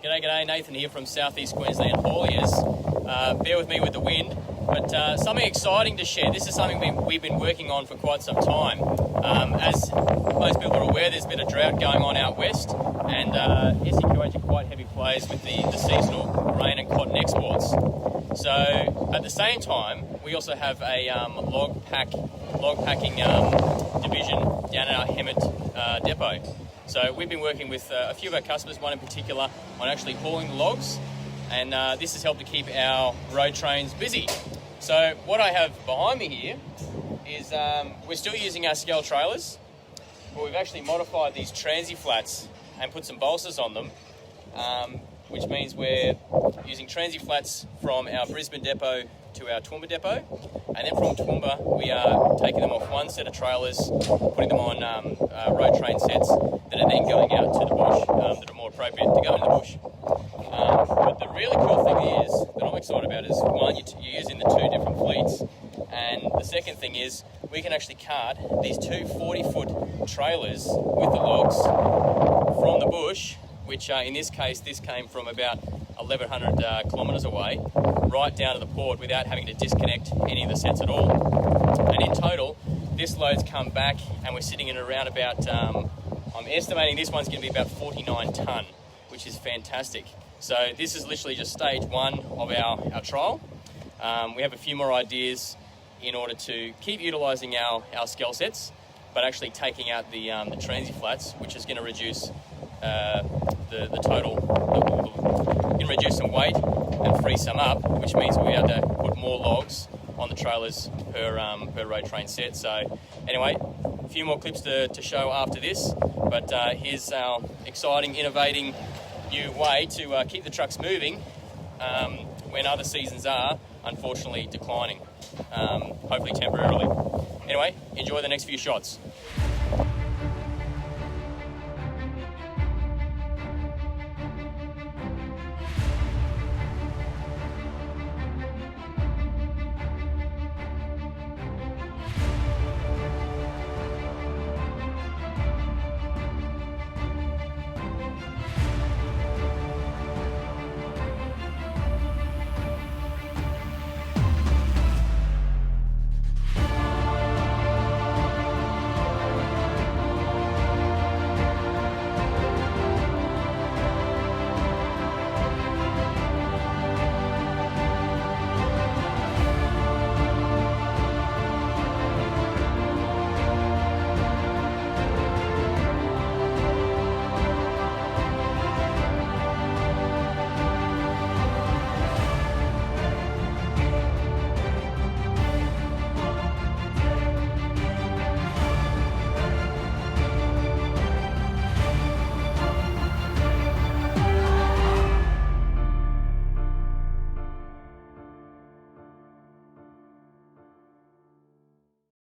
G'day, Nathan here from Southeast Queensland Hauliers. Bear with me with the wind, but something exciting to share. This is something we've been working on for quite some time. As most people are aware, there's been a drought going on out west, and SEQH are quite heavy players with the seasonal grain and cotton exports. So at the same time, we also have a log packing division down at our Hemmant depot. So we've been working with a few of our customers, one in particular, on actually hauling the logs, and this has helped to keep our road trains busy. So what I have behind me here is we're still using our scale trailers, but we've actually modified these transi-flats and put some balsas on them, which means we're using transi-flats from our Brisbane depot to our Toowoomba depot, and then from Toowoomba we are taking them off one set of trailers, putting them on road train sets that are then going out to the bush, that are more appropriate to go into the bush. But the really cool thing is, that I'm excited about, is one, you're using the two different fleets, and the second thing is we can actually cart these two 40-foot trailers with the logs from the bush, which in this case, this came from about 1,100 kilometres away, right down to the port without having to disconnect any of the sets at all. And in total, this load's come back and we're sitting at around about, I'm estimating this one's going to be about 49 tonne, which is fantastic. So this is literally just stage one of our trial. We have a few more ideas in order to keep utilising our scale sets, but actually taking out the transi-flats, which is going to reduce the total, can reduce some weight and free some up, which means we'll be able to put more logs on the trailers per road train set. So anyway, a few more clips to show after this, but here's our exciting, innovating new way to keep the trucks moving when other seasons are unfortunately declining, hopefully temporarily. Anyway, enjoy the next few shots.